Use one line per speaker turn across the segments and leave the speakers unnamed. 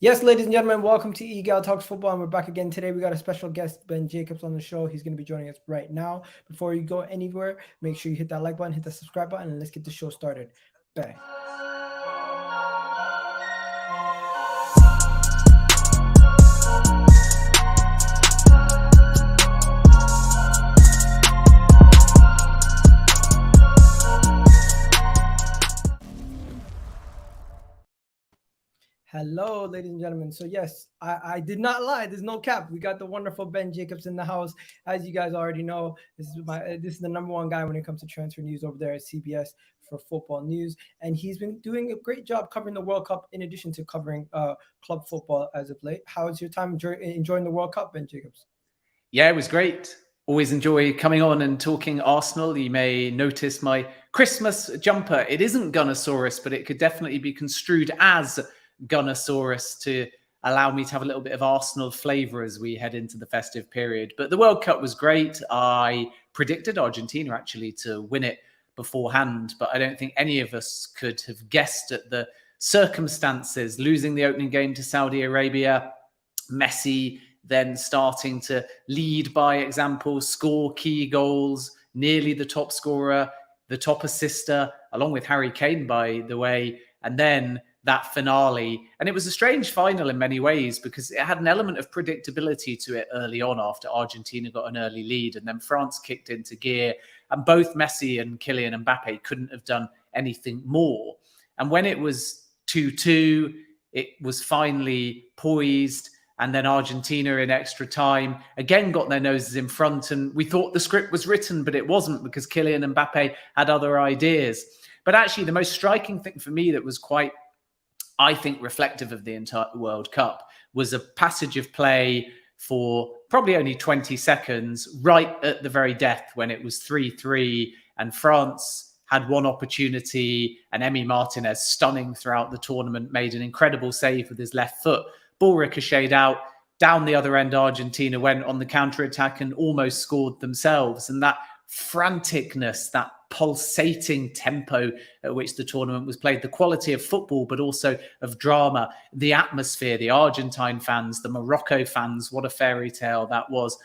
Yes, ladies and gentlemen, welcome to Egal Talks Football, and we're back again today. We got a special guest, Ben Jacobs, on the show. He's going to be joining us right now. Before you go anywhere, make sure you hit that like button, hit that subscribe button, and let's get the show started. Bang. Hello, ladies and gentlemen. So yes, I did not lie. There's no cap. We got the wonderful Ben Jacobs in the house. As you guys already know, this is the number one guy when it comes to transfer news over there at CBS for football news, and he's been doing a great job covering the World Cup in addition to covering club football as of late. How is your time enjoying the World Cup, Ben Jacobs?
Yeah, it was great. Always enjoy coming on and talking Arsenal. You may notice my Christmas jumper. It isn't Gunnosaurus, but it could definitely be construed as Gunnosaurus to allow me to have a little bit of Arsenal flavour as we head into the festive period. But the World Cup was great. I predicted Argentina actually to win it beforehand, but I don't think any of us could have guessed at the circumstances. Losing the opening game to Saudi Arabia, Messi then starting to lead by example, score key goals, nearly the top scorer, the top assister, along with Harry Kane, by the way, and then that finale. And it was a strange final in many ways because it had an element of predictability to it early on after Argentina got an early lead, and then France kicked into gear, and both Messi and Kylian Mbappe couldn't have done anything more. And when it was 2-2, it was finally poised. And then Argentina in extra time again got their noses in front. And we thought the script was written, but it wasn't because Kylian Mbappe had other ideas. But actually, the most striking thing for me that was quite, I think, reflective of the entire World Cup was a passage of play for probably only 20 seconds, right at the very death when it was 3-3 and France had one opportunity, and Emi Martinez, stunning throughout the tournament, made an incredible save with his left foot. Ball ricocheted out, down the other end, Argentina went on the counter-attack and almost scored themselves. And that franticness, that pulsating tempo at which the tournament was played, the quality of football, but also of drama, the atmosphere, the Argentine fans, the Morocco fans, what a fairy tale that was.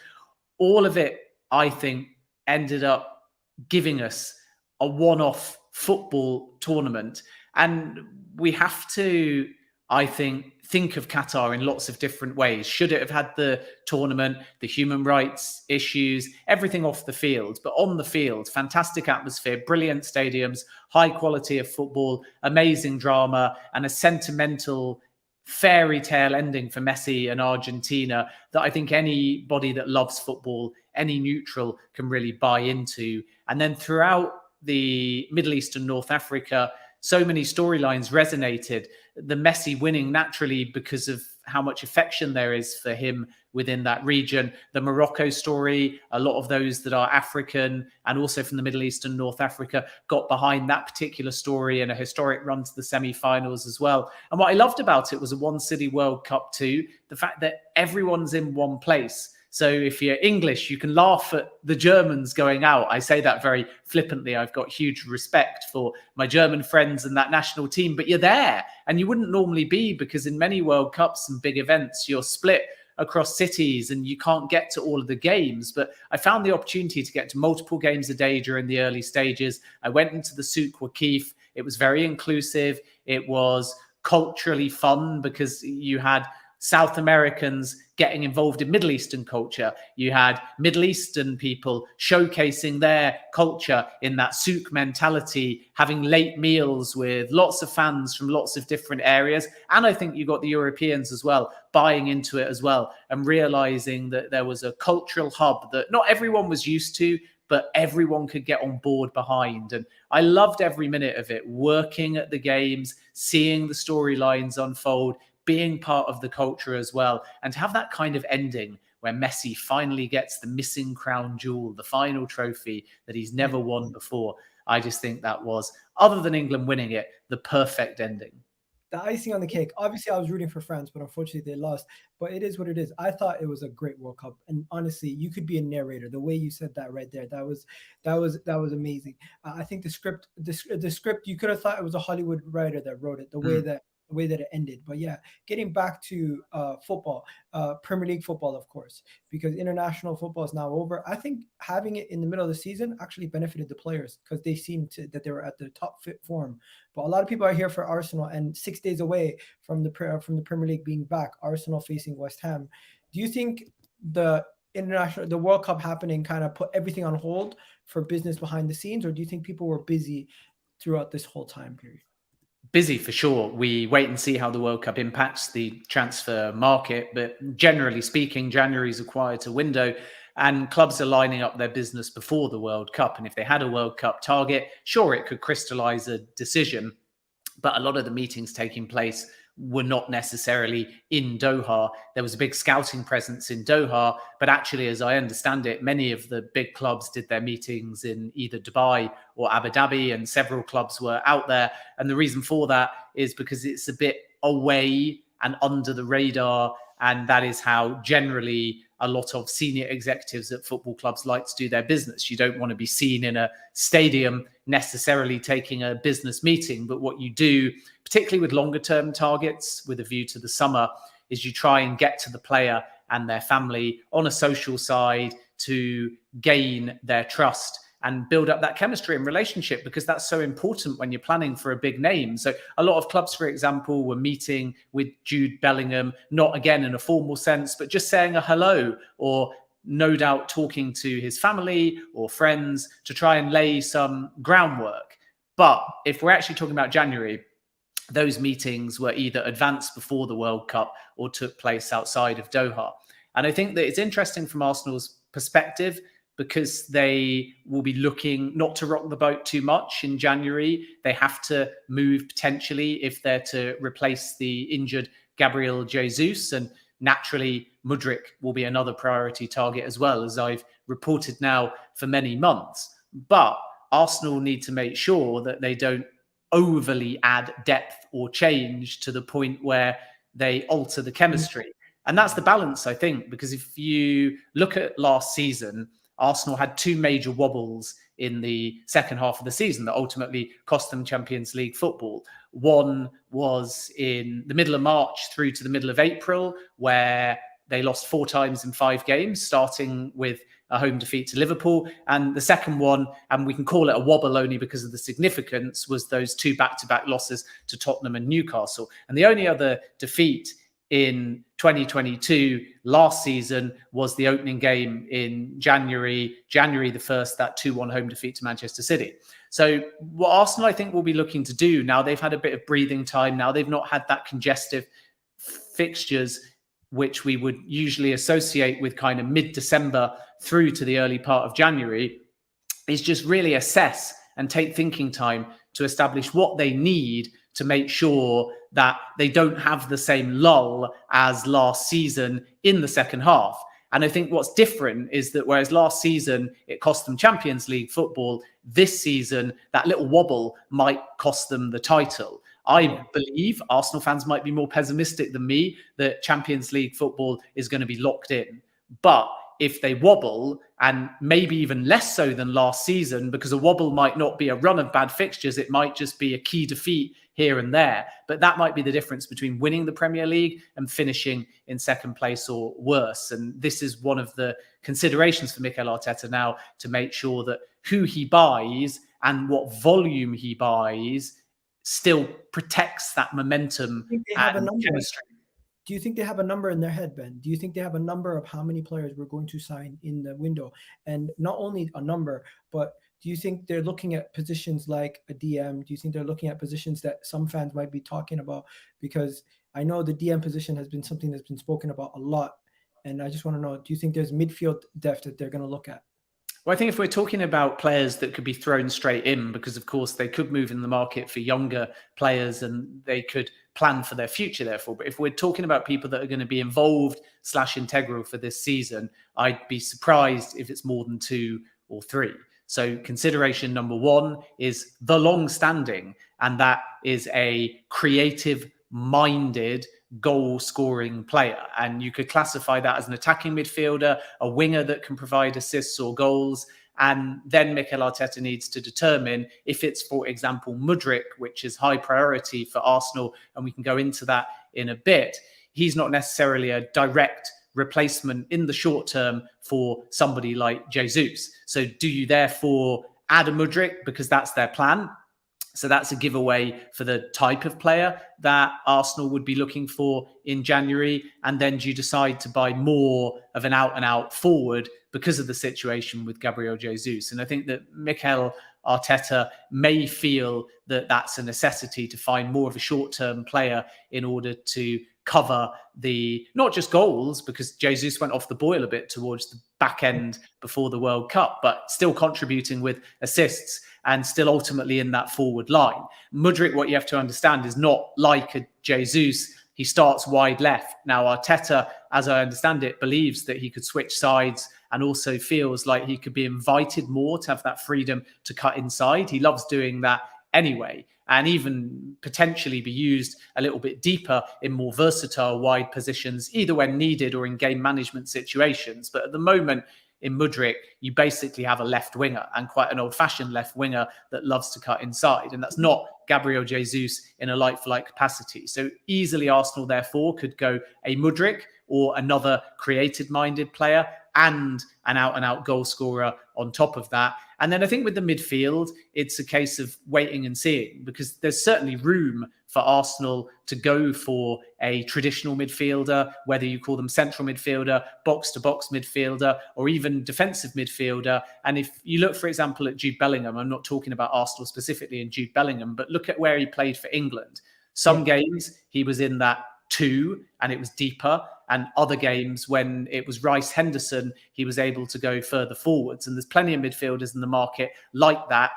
All of it, I think, ended up giving us a one-off football tournament. And we have to, I think of Qatar in lots of different ways. Should it have had the tournament, the human rights issues, everything off the field, but on the field, fantastic atmosphere, brilliant stadiums, high quality of football, amazing drama, and a sentimental fairy tale ending for Messi and Argentina that I think anybody that loves football, any neutral, can really buy into. And then throughout the Middle East and North Africa, so many storylines resonated. The Messi winning naturally because of how much affection there is for him within that region. The Morocco story, a lot of those that are African and also from the Middle East and North Africa got behind that particular story and a historic run to the semi-finals as well. And what I loved about it was a one city World Cup too. The fact that everyone's in one place. So if you're English, you can laugh at the Germans going out. I say that very flippantly. I've got huge respect for my German friends and that national team, but you're there. And you wouldn't normally be, because in many World Cups and big events, you're split across cities and you can't get to all of the games. But I found the opportunity to get to multiple games a day during the early stages. I went into the Souk Waqif. It was very inclusive. It was culturally fun because you had South Americans getting involved in Middle Eastern culture. You had Middle Eastern people showcasing their culture in that souk mentality, having late meals with lots of fans from lots of different areas. And I think you got the Europeans as well, buying into it as well and realizing that there was a cultural hub that not everyone was used to, but everyone could get on board behind. And I loved every minute of it, working at the games, seeing the storylines unfold, being part of the culture as well, and to have that kind of ending where Messi finally gets the missing crown jewel, the final trophy that he's never won before. I just think that was, other than England winning it, the perfect ending.
The icing on the cake. Obviously, I was rooting for France, but unfortunately they lost. But it is what it is. I thought it was a great World Cup, and honestly, you could be a narrator. The way you said that right there, that was amazing. I think the script, you could have thought it was a Hollywood writer that wrote it. The way that way that it ended. But yeah, getting back to football, Premier League football, of course, because international football is now over. I think having it in the middle of the season actually benefited the players because they seemed that they were at their top fit form. But a lot of people are here for Arsenal, and 6 days away from the Premier League being back, Arsenal facing West Ham. Do you think the World Cup happening kind of put everything on hold for business behind the scenes, or do you think people were busy throughout this whole time period?
Busy for sure. We wait and see how the World Cup impacts the transfer market. But generally speaking, January is a quieter window and clubs are lining up their business before the World Cup. And if they had a World Cup target, sure, it could crystallize a decision. But a lot of the meetings taking place were not necessarily in Doha. There was a big scouting presence in Doha, but actually, as I understand it, many of the big clubs did their meetings in either Dubai or Abu Dhabi, and several clubs were out there. And the reason for that is because it's a bit away and under the radar. And that is how generally a lot of senior executives at football clubs like to do their business. You don't want to be seen in a stadium necessarily taking a business meeting, but what you do, particularly with longer term targets with a view to the summer, is you try and get to the player and their family on a social side to gain their trust and build up that chemistry and relationship, because that's so important when you're planning for a big name. So a lot of clubs, for example, were meeting with Jude Bellingham, not again in a formal sense, but just saying a hello, or no doubt talking to his family or friends to try and lay some groundwork. But if we're actually talking about January, those meetings were either advanced before the World Cup or took place outside of Doha. And I think that it's interesting from Arsenal's perspective, because they will be looking not to rock the boat too much in January. They have to move potentially if they're to replace the injured Gabriel Jesus. And naturally, Mudryk will be another priority target as well, as I've reported now for many months. But Arsenal need to make sure that they don't overly add depth or change to the point where they alter the chemistry. And that's the balance, I think, because if you look at last season, Arsenal had two major wobbles in the second half of the season that ultimately cost them Champions League football. One was in the middle of March through to the middle of April, where they lost 4 times in 5 games, starting with a home defeat to Liverpool. And the second one, and we can call it a wobble only because of the significance, was those 2 back-to-back losses to Tottenham and Newcastle. And the only other defeat in 2022 last season was the opening game in January the 1st, that 2-1 home defeat to Manchester City. So what Arsenal, I think, will be looking to do now, they've had a bit of breathing time. Now they've not had that congestive fixtures, which we would usually associate with kind of mid-December through to the early part of January, is just really assess and take thinking time to establish what they need to make sure that they don't have the same lull as last season in the second half. And I think what's different is that whereas last season it cost them Champions League football, this season that little wobble might cost them the title. I believe Arsenal fans might be more pessimistic than me that Champions League football is going to be locked in. But if they wobble, and maybe even less so than last season, because a wobble might not be a run of bad fixtures, it might just be a key defeat here and there. But that might be the difference between winning the Premier League and finishing in second place or worse. And this is one of the considerations for Mikel Arteta now, to make sure that who he buys and what volume he buys still protects that momentum and chemistry.
Do you think they have a number in their head, Ben? Do you think they have a number of how many players we're going to sign in the window? And not only a number, but do you think they're looking at positions like a DM? Do you think they're looking at positions that some fans might be talking about? Because I know the DM position has been something that's been spoken about a lot. And I just want to know, do you think there's midfield depth that they're going to look at?
Well, I think if we're talking about players that could be thrown straight in, because of course they could move in the market for younger players and they could plan for their future, therefore. But if we're talking about people that are going to be involved / integral for this season, I'd be surprised if it's more than 2 or 3. So consideration number 1 is the long-standing, and that is a creative-minded goal-scoring player. And you could classify that as an attacking midfielder, a winger that can provide assists or goals, And then Mikel Arteta needs to determine if it's, for example, Mudryk, which is high priority for Arsenal, and we can go into that in a bit. He's not necessarily a direct replacement in the short term for somebody like Jesus. So do you therefore add a Mudryk because that's their plan? So that's a giveaway for the type of player that Arsenal would be looking for in January. And then do you decide to buy more of an out-and-out forward because of the situation with Gabriel Jesus? And I think that Mikel Arteta may feel that that's a necessity to find more of a short-term player in order to cover the, not just goals, because Jesus went off the boil a bit towards the back end before the World Cup, but still contributing with assists and still ultimately in that forward line. Mudryk, what you have to understand, is not like a Jesus. He starts wide left. Now, Arteta, as I understand it, believes that he could switch sides and also feels like he could be invited more to have that freedom to cut inside. He loves doing that anyway, and even potentially be used a little bit deeper in more versatile wide positions, either when needed or in game management situations. But at the moment, in Mudryk, you basically have a left winger, and quite an old-fashioned left winger that loves to cut inside. And that's not Gabriel Jesus in a like-for-like capacity. So easily Arsenal, therefore, could go a Mudryk or another creative-minded player and an out-and-out goal scorer on top of that. And then I think with the midfield, it's a case of waiting and seeing, because there's certainly room for Arsenal to go for a traditional midfielder, whether you call them central midfielder, box-to-box midfielder, or even defensive midfielder. And if you look, for example, at Jude Bellingham, I'm not talking about Arsenal specifically in Jude Bellingham, but look at where he played for England. Some games he was in that 2 and it was deeper, and other games when it was Rice Henderson, he was able to go further forwards. And there's plenty of midfielders in the market like that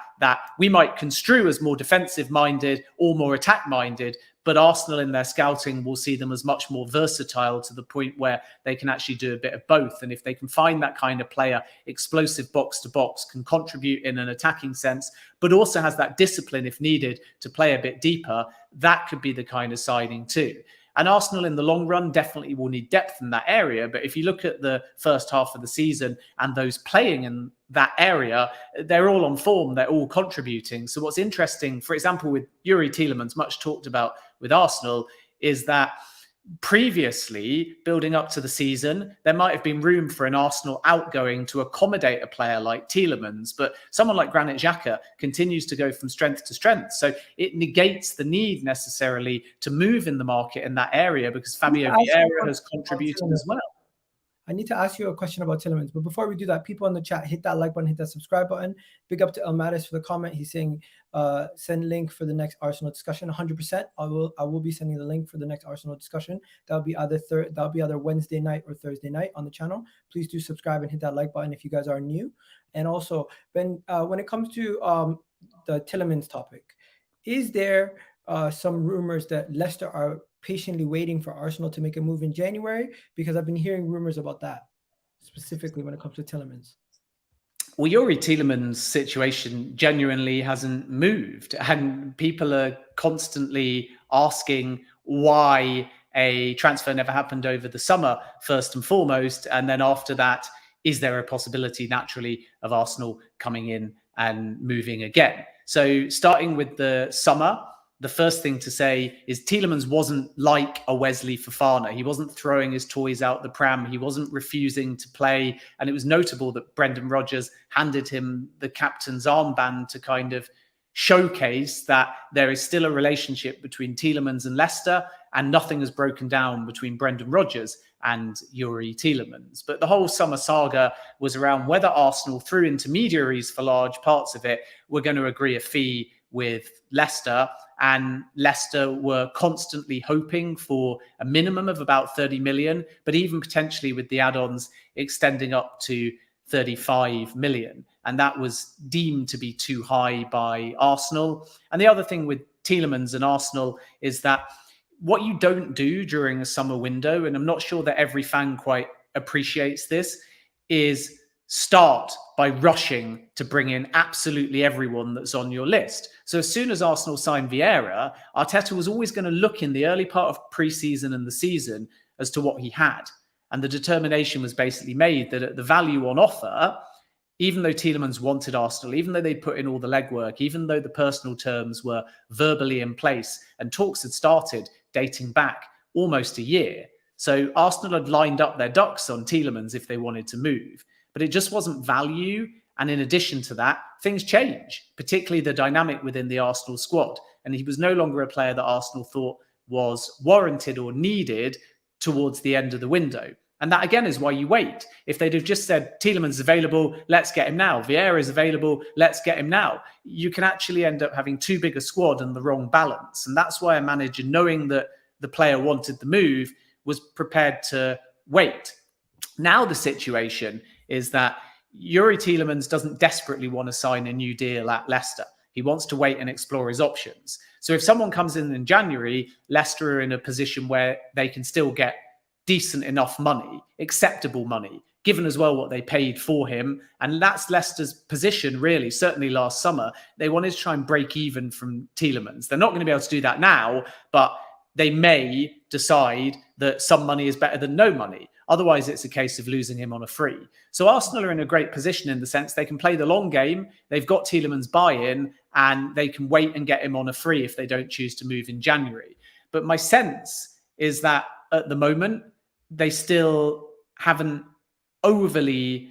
we might construe as more defensive minded or more attack minded, but Arsenal in their scouting will see them as much more versatile, to the point where they can actually do a bit of both. And if they can find that kind of player, explosive box to box, can contribute in an attacking sense, but also has that discipline if needed to play a bit deeper, that could be the kind of signing too. And Arsenal in the long run definitely will need depth in that area. But if you look at the first half of the season and those playing in that area, they're all on form. They're all contributing. So what's interesting, for example, with Youri Tielemans, much talked about with Arsenal, is that previously, building up to the season, there might have been room for an Arsenal outgoing to accommodate a player like Tielemans, but someone like Granit Xhaka continues to go from strength to strength. So it negates the need necessarily to move in the market in that area, because Fabio Vieira has contributed as well.
I need to ask you a question about Tielemans, but before we do that, people in the chat, hit that like button, hit that subscribe button. Big up to Elmatis for the comment. He's saying send link for the next Arsenal discussion. 100%. I will be sending the link for the next Arsenal discussion. That'll be either Wednesday night or Thursday night on the channel. Please do subscribe and hit that like button if you guys are new. And also, Ben, when it comes to the Tielemans topic, is there some rumors that Leicester are patiently waiting for Arsenal to make a move in January? Because I've been hearing rumors about that, specifically when it comes to Tielemans.
Well, Youri Tielemans' situation genuinely hasn't moved, and people are constantly asking why a transfer never happened over the summer, first and foremost, and then after that, is there a possibility naturally of Arsenal coming in and moving again? So starting with the summer, the first thing to say is Tielemans wasn't like a Wesley Fofana. He wasn't throwing his toys out the pram. He wasn't refusing to play. And it was notable that Brendan Rodgers handed him the captain's armband to kind of showcase that there is still a relationship between Tielemans and Leicester, and nothing has broken down between Brendan Rodgers and Youri Tielemans. But the whole summer saga was around whether Arsenal, through intermediaries for large parts of it, were going to agree a fee with Leicester. And Leicester were constantly hoping for a minimum of about 30 million, but even potentially with the add-ons extending up to 35 million. And that was deemed to be too high by Arsenal. And the other thing with Tielemans and Arsenal is that what you don't do during a summer window, and I'm not sure that every fan quite appreciates this, is start by rushing to bring in absolutely everyone that's on your list. So as soon as Arsenal signed Vieira, Arteta was always going to look in the early part of pre-season and the season as to what he had. And the determination was basically made that at the value on offer, even though Tielemans wanted Arsenal, even though they put in all the legwork, even though the personal terms were verbally in place and talks had started dating back almost a year. So Arsenal had lined up their ducks on Tielemans if they wanted to move, but it just wasn't value. And in addition to that, things change, particularly the dynamic within the Arsenal squad. And he was no longer a player that Arsenal thought was warranted or needed towards the end of the window. And that, again, is why you wait. If they'd have just said, Tielemans is available, let's get him now. Vieira is available, let's get him now. You can actually end up having too big a squad and the wrong balance. And that's why a manager, knowing that the player wanted the move, was prepared to wait. Now the situation is that Youri Tielemans doesn't desperately want to sign a new deal at Leicester. He wants to wait and explore his options. So if someone comes in January, Leicester are in a position where they can still get decent enough money, acceptable money, given as well what they paid for him. And that's Leicester's position, really. Certainly last summer, they wanted to try and break even from Tielemans. They're not going to be able to do that now, but they may decide that some money is better than no money. Otherwise, it's a case of losing him on a free. So Arsenal are in a great position in the sense they can play the long game. They've got Tielemans buy-in and they can wait and get him on a free if they don't choose to move in January. But my sense is that at the moment, they still haven't overly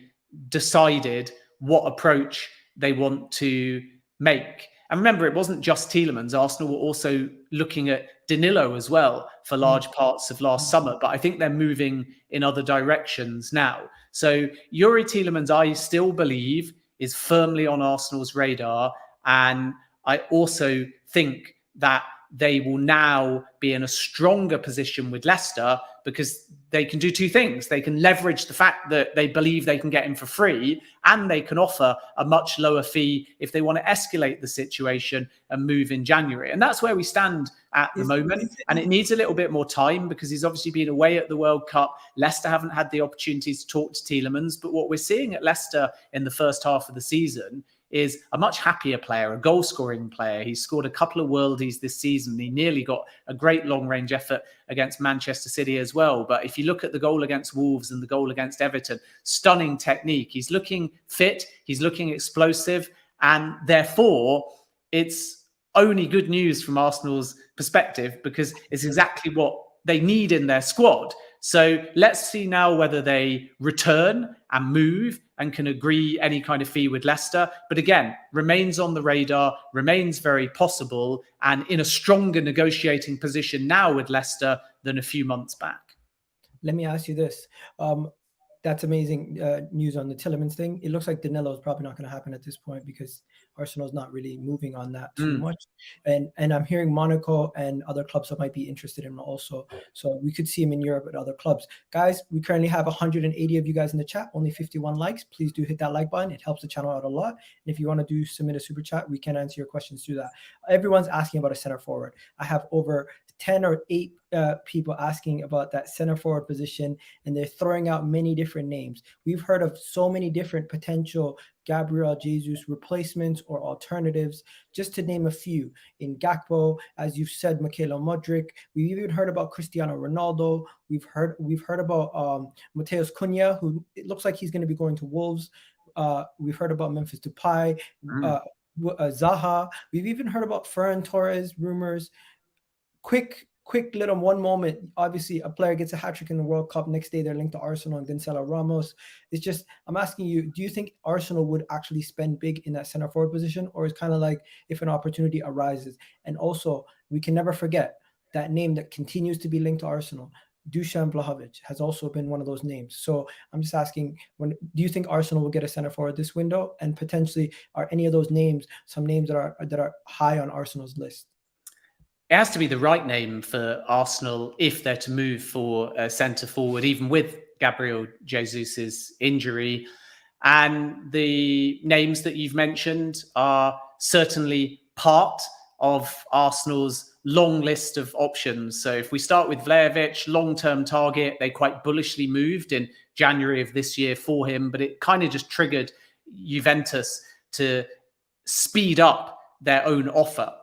decided what approach they want to make. And remember, it wasn't just Tielemans. Arsenal were also looking at Danilo as well for large parts of last summer. But I think they're moving in other directions now. So Youri Tielemans, I still believe, is firmly on Arsenal's radar. And I also think that they will now be in a stronger position with Leicester because they can do two things. They can leverage the fact that they believe they can get him for free, and they can offer a much lower fee if they want to escalate the situation and move in January. And that's where we stand at the moment. And it needs a little bit more time because he's obviously been away at the World Cup. Leicester haven't had the opportunity to talk to Tielemans. But what we're seeing at Leicester in the first half of the season is a much happier player, a goal-scoring player. He's scored a couple of worldies this season. He nearly got a great long-range effort against Manchester City as well. But if you look at the goal against Wolves and the goal against Everton, stunning technique. He's looking fit. He's looking explosive. And therefore, it's only good news from Arsenal's perspective because it's exactly what they need in their squad. So let's see now whether they return and move and can agree any kind of fee with Leicester. But again, remains on the radar, remains very possible, and in a stronger negotiating position now with Leicester than a few months back.
Let me ask you this. That's amazing news on the Tielemans thing. It looks like Danilo is probably not going to happen at this point because Arsenal's not really moving on that too much. And I'm hearing Monaco and other clubs that might be interested in him also. So we could see him in Europe at other clubs. Guys, we currently have 180 of you guys in the chat, only 51 likes. Please do hit that like button. It helps the channel out a lot. And if you want to submit a super chat, we can answer your questions through that. Everyone's asking about a center forward. I have over 10 or 8 people asking about that center forward position, and they're throwing out many different names. We've heard of so many different potential Gabriel Jesus replacements or alternatives, just to name a few. In Gakpo, as you've said, Mykhaylo Mudryk. We've even heard about Cristiano Ronaldo. We've heard about Matheus Cunha, who it looks like he's going to be going to Wolves. We've heard about Memphis Depay, Zaha. We've even heard about Ferran Torres rumors. Quick little one moment. Obviously, a player gets a hat-trick in the World Cup. Next day, they're linked to Arsenal and Gonzalo Ramos. It's just, I'm asking you, do you think Arsenal would actually spend big in that center forward position? Or it's kind of like if an opportunity arises? And also, we can never forget that name that continues to be linked to Arsenal. Dusan Vlahovic has also been one of those names. So I'm just asking, do you think Arsenal will get a center forward this window? And potentially, are any of those names some names that are high on Arsenal's list?
It has to be the right name for Arsenal if they're to move for a centre forward, even with Gabriel Jesus's injury. And the names that you've mentioned are certainly part of Arsenal's long list of options. So if we start with Vlahovic, long-term target, they quite bullishly moved in January of this year for him, but it kind of just triggered Juventus to speed up their own offer.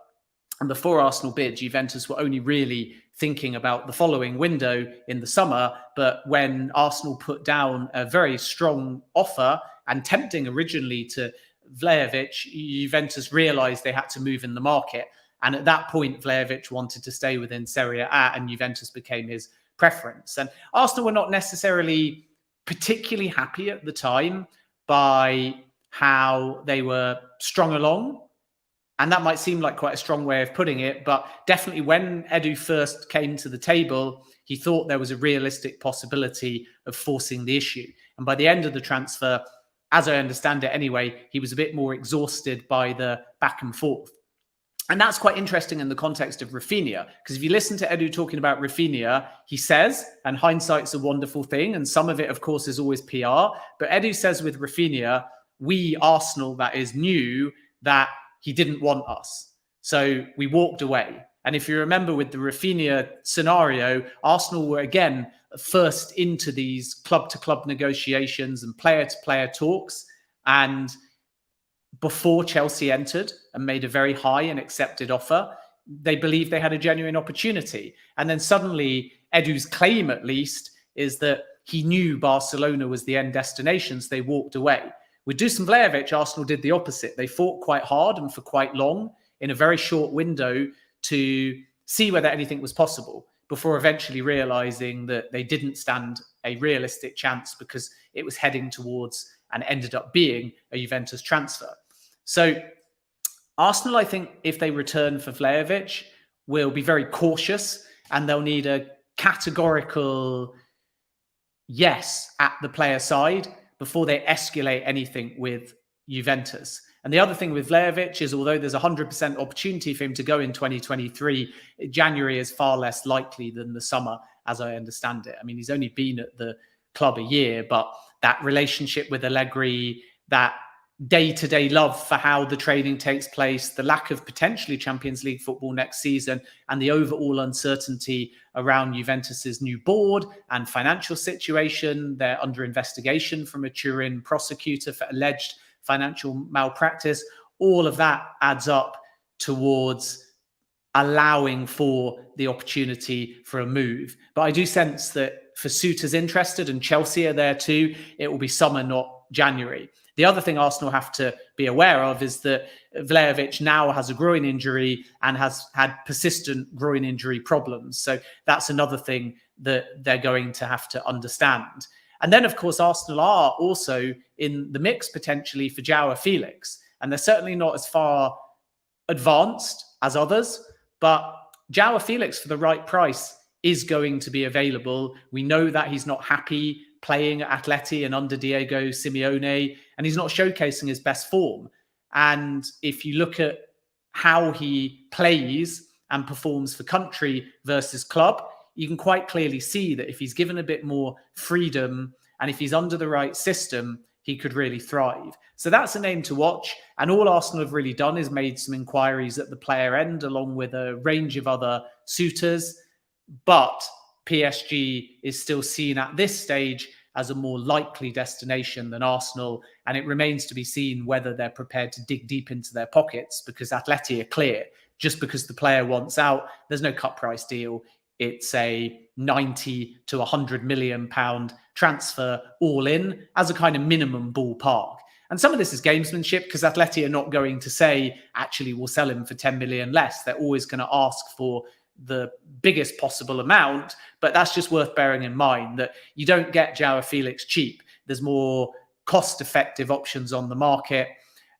And before Arsenal bid, Juventus were only really thinking about the following window in the summer. But when Arsenal put down a very strong offer and tempting originally to Vlahovic, Juventus realised they had to move in the market. And at that point, Vlahovic wanted to stay within Serie A, and Juventus became his preference. And Arsenal were not necessarily particularly happy at the time by how they were strung along. And that might seem like quite a strong way of putting it, but definitely when Edu first came to the table, he thought there was a realistic possibility of forcing the issue. And by the end of the transfer, as I understand it anyway, he was a bit more exhausted by the back and forth. And that's quite interesting in the context of Rafinha, because if you listen to Edu talking about Rafinha, he says, and hindsight's a wonderful thing, and some of it, of course, is always PR, but Edu says with Rafinha, we, Arsenal, that is, knew that he didn't want us. So we walked away. And if you remember with the Rafinha scenario, Arsenal were again first into these club-to-club negotiations and player-to-player talks. And before Chelsea entered and made a very high and accepted offer, they believed they had a genuine opportunity. And then suddenly, Edu's claim at least is that he knew Barcelona was the end destination, so they walked away. With Dusan Vlahovic, Arsenal did the opposite. They fought quite hard and for quite long in a very short window to see whether anything was possible before eventually realising that they didn't stand a realistic chance because it was heading towards and ended up being a Juventus transfer. So Arsenal, I think, if they return for Vlahovic, will be very cautious and they'll need a categorical yes at the player side before they escalate anything with Juventus. And the other thing with Vlahovic is, although there's 100% opportunity for him to go in 2023, January is far less likely than the summer, as I understand it. I mean, he's only been at the club a year, but that relationship with Allegri, that day-to-day love for how the training takes place, the lack of potentially Champions League football next season, and the overall uncertainty around Juventus's new board and financial situation. They're under investigation from a Turin prosecutor for alleged financial malpractice. All of that adds up towards allowing for the opportunity for a move. But I do sense that for suitors interested, and Chelsea are there too, it will be summer, not January. The other thing Arsenal have to be aware of is that Vlahovic now has a groin injury and has had persistent groin injury problems. So that's another thing that they're going to have to understand. And then, of course, Arsenal are also in the mix potentially for Joao Felix. And they're certainly not as far advanced as others, but Joao Felix for the right price is going to be available. We know that he's not happy playing at Atleti and under Diego Simeone, and he's not showcasing his best form. And if you look at how he plays and performs for country versus club, you can quite clearly see that if he's given a bit more freedom and if he's under the right system, he could really thrive. So that's a name to watch. And all Arsenal have really done is made some inquiries at the player end, along with a range of other suitors. But PSG is still seen at this stage as a more likely destination than Arsenal. And it remains to be seen whether they're prepared to dig deep into their pockets, because Atleti are clear. Just because the player wants out, there's no cut price deal. It's a 90 to 100 million pound transfer all in as a kind of minimum ballpark. And some of this is gamesmanship, because Atleti are not going to say, actually, we'll sell him for 10 million less. They're always going to ask for the biggest possible amount. But that's just worth bearing in mind, that you don't get Joao Felix cheap. There's more cost-effective options on the market.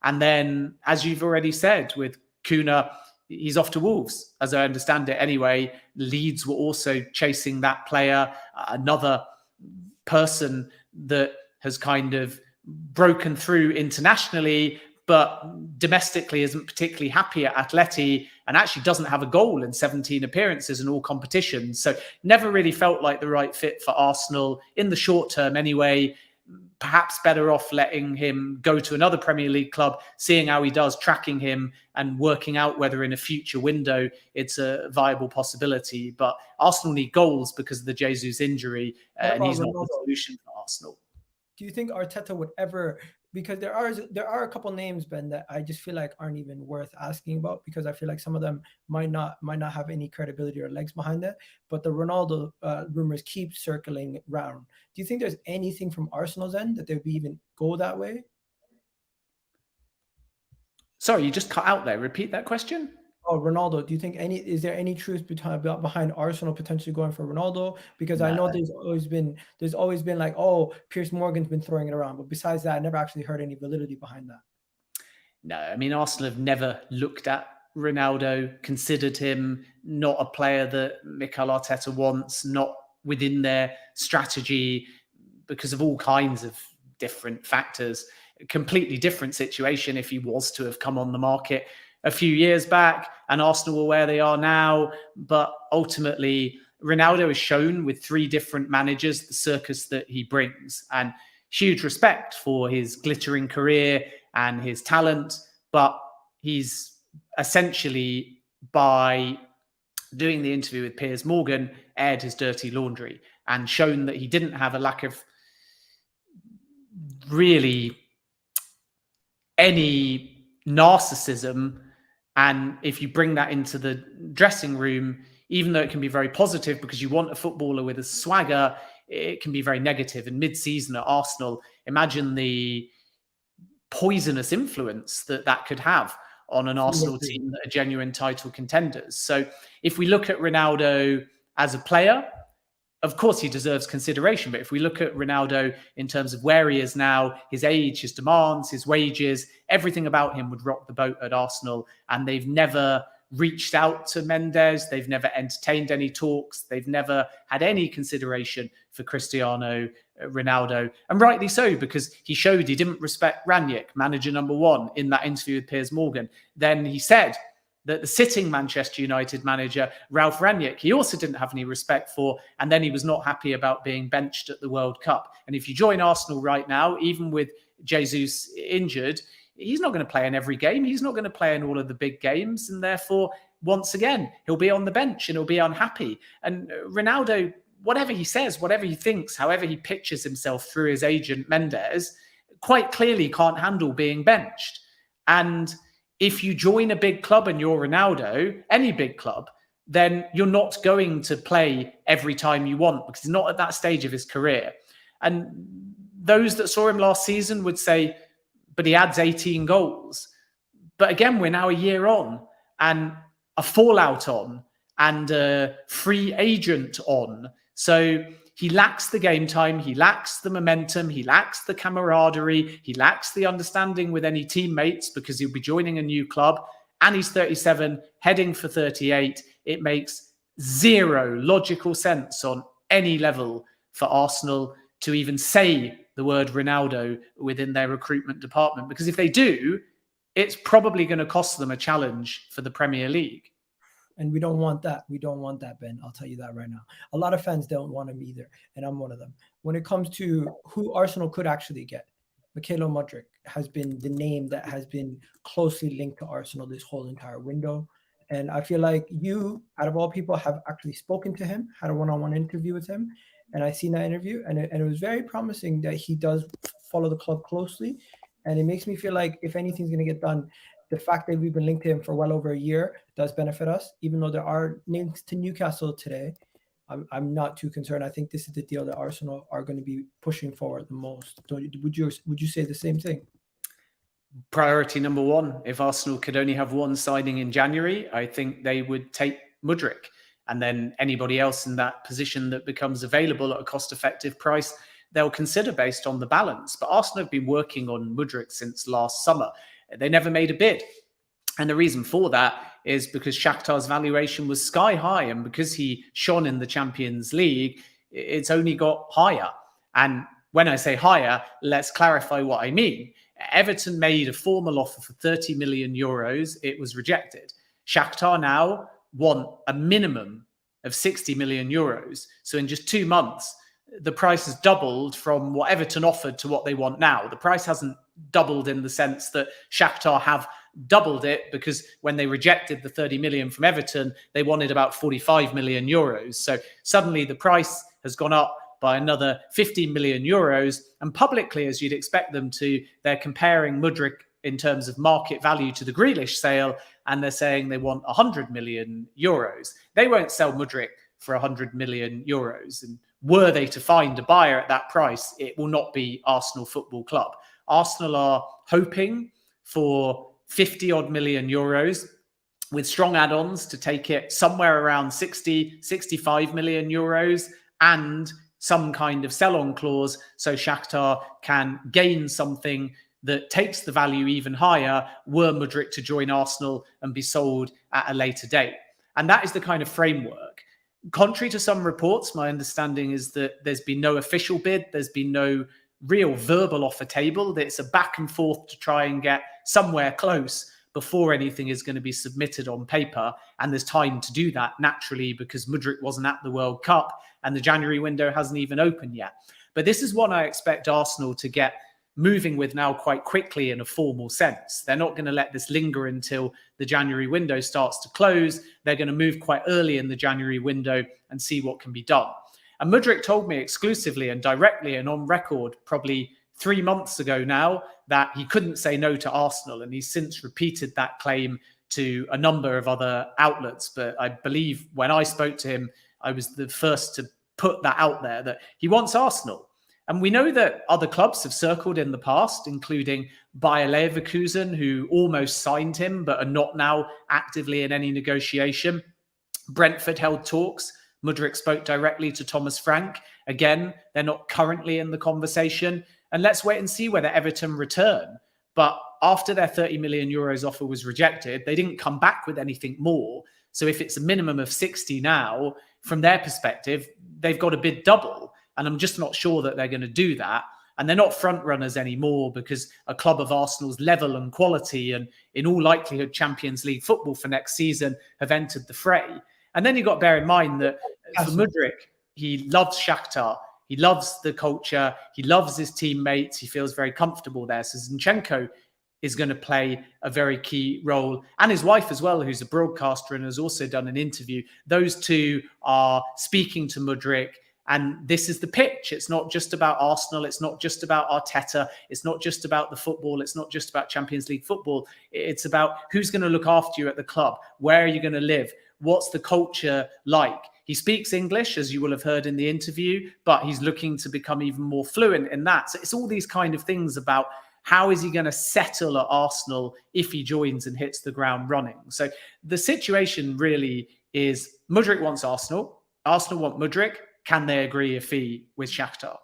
And then, as you've already said, with Cunha, he's off to Wolves, as I understand it anyway. Leeds were also chasing that player. Another person that has kind of broken through internationally, but domestically isn't particularly happy at Atleti and actually doesn't have a goal in 17 appearances in all competitions. So never really felt like the right fit for Arsenal in the short term anyway. Perhaps better off letting him go to another Premier League club, seeing how he does, tracking him and working out whether in a future window it's a viable possibility. But Arsenal need goals because of the Jesus injury, and he's not the solution for Arsenal.
Do you think Arteta would ever because there are a couple names, Ben, that I just feel like aren't even worth asking about, because I feel like some of them might not have any credibility or legs behind it. But the Ronaldo rumors keep circling around. Do you think there's anything from Arsenal's end that they would even go that way?
Sorry, you just cut out there. Repeat that question.
Oh, Ronaldo. Do you think is there any truth behind Arsenal potentially going for Ronaldo? Because I know there's always been like, oh, Piers Morgan's been throwing it around, but besides that, I never actually heard any validity behind that.
No, I mean, Arsenal have never looked at Ronaldo, considered him not a player that Mikel Arteta wants, not within their strategy, because of all kinds of different factors. A completely different situation if he was to have come on the market a few years back, and Arsenal were where they are now. But ultimately, Ronaldo has shown with 3 different managers the circus that he brings, and huge respect for his glittering career and his talent. But he's essentially, by doing the interview with Piers Morgan, aired his dirty laundry and shown that he didn't have a lack of really any narcissism. And if you bring that into the dressing room, even though it can be very positive because you want a footballer with a swagger, it can be very negative. And mid-season at Arsenal, imagine the poisonous influence that could have on an Arsenal team that are genuine title contenders. So if we look at Ronaldo as a player, of course he deserves consideration. But if we look at Ronaldo in terms of where he is now, his age, his demands, his wages, everything about him would rock the boat at Arsenal. And they've never reached out to Mendes. They've never entertained any talks. They've never had any consideration for Cristiano Ronaldo. And rightly so, because he showed he didn't respect Rangnick, manager number 1, in that interview with Piers Morgan. Then he said that the sitting Manchester United manager, Ralf Rangnick, he also didn't have any respect for, and then he was not happy about being benched at the World Cup. And if you join Arsenal right now, even with Jesus injured, he's not going to play in every game. He's not going to play in all of the big games. And therefore, once again, he'll be on the bench and he'll be unhappy. And Ronaldo, whatever he says, whatever he thinks, however he pictures himself through his agent Mendes, quite clearly can't handle being benched. And if you join a big club and you're Ronaldo, any big club, then you're not going to play every time you want, because he's not at that stage of his career. And those that saw him last season would say, but he adds 18 goals. But again, we're now a year on, and a fallout on, and a free agent on. So he lacks the game time, he lacks the momentum, he lacks the camaraderie, he lacks the understanding with any teammates, because he'll be joining a new club, and he's 37, heading for 38. It makes zero logical sense on any level for Arsenal to even say the word Ronaldo within their recruitment department, because if they do, it's probably going to cost them a challenge for the Premier League.
And we don't want that. We don't want that, Ben. I'll tell you that right now. A lot of fans don't want him either, and I'm one of them. When it comes to who Arsenal could actually get, Mykhaylo Mudryk has been the name that has been closely linked to Arsenal this whole entire window. And I feel like you, out of all people, have actually spoken to him, had a one-on-one interview with him. And I seen that interview, and it was very promising that he does follow the club closely. And it makes me feel like if anything's going to get done, the fact that we've been linked to him for well over a year does benefit us, even though there are links to Newcastle today. I'm not too concerned. I think this is the deal that Arsenal are going to be pushing forward the most. Would you say the same thing?
Priority number 1. If Arsenal could only have one signing in January, I think they would take Mudryk. And then anybody else in that position that becomes available at a cost-effective price, they'll consider based on the balance. But Arsenal have been working on Mudryk since last summer. They never made a bid. And the reason for that is because Shakhtar's valuation was sky high. And because he shone in the Champions League, it's only got higher. And when I say higher, let's clarify what I mean. Everton made a formal offer for 30 million euros. It was rejected. Shakhtar now want a minimum of 60 million euros. So in just 2 months, the price has doubled from what Everton offered to what they want now. The price hasn't doubled in the sense that Shakhtar have doubled it, because when they rejected the 30 million from Everton, they wanted about 45 million euros. So suddenly the price has gone up by another 15 million euros. And publicly, as you'd expect them to, they're comparing Mudryk in terms of market value to the Grealish sale, and they're saying they want 100 million euros. They won't sell Mudryk for 100 million euros. And were they to find a buyer at that price, it will not be Arsenal Football Club. Arsenal are hoping for 50 odd million euros with strong add-ons to take it somewhere around 60, 65 million euros and some kind of sell-on clause so Shakhtar can gain something that takes the value even higher were Mudryk to join Arsenal and be sold at a later date. And that is the kind of framework. Contrary to some reports, my understanding is that there's been no official bid. There's been no real verbal offer table. That it's a back and forth to try and get somewhere close before anything is going to be submitted on paper. And there's time to do that naturally because Mudryk wasn't at the World Cup and the January window hasn't even opened yet. But this is one I expect Arsenal to get moving with now quite quickly in a formal sense. They're not going to let this linger until the January window starts to close. They're going to move quite early in the January window and see what can be done. And Mudryk told me exclusively and directly and on record probably 3 months ago now that he couldn't say no to Arsenal. And he's since repeated that claim to a number of other outlets. But I believe when I spoke to him, I was the first to put that out there, that he wants Arsenal. And we know that other clubs have circled in the past, including Bayer Leverkusen, who almost signed him, but are not now actively in any negotiation. Brentford held talks. Mudryk spoke directly to Thomas Frank. Again, they're not currently in the conversation. And let's wait and see whether Everton return. But after their 30 million euros offer was rejected, they didn't come back with anything more. So if it's a minimum of 60 now, from their perspective, they've got to bid double. And I'm just not sure that they're going to do that. And they're not front runners anymore because a club of Arsenal's level and quality and in all likelihood Champions League football for next season have entered the fray. And then you've got to bear in mind that for Mudryk, he loves Shakhtar. He loves the culture. He loves his teammates. He feels very comfortable there. So Zinchenko is going to play a very key role. And his wife as well, who's a broadcaster and has also done an interview. Those two are speaking to Mudryk. And this is the pitch. It's not just about Arsenal. It's not just about Arteta. It's not just about the football. It's not just about Champions League football. It's about who's going to look after you at the club. Where are you going to live? What's the culture like? He speaks English, as you will have heard in the interview, but he's looking to become even more fluent in that. So it's all these kind of things about how is he going to settle at Arsenal if he joins and hits the ground running. So the situation really is Mudryk wants Arsenal. Arsenal want Mudryk. Can they agree a fee with Shakhtar?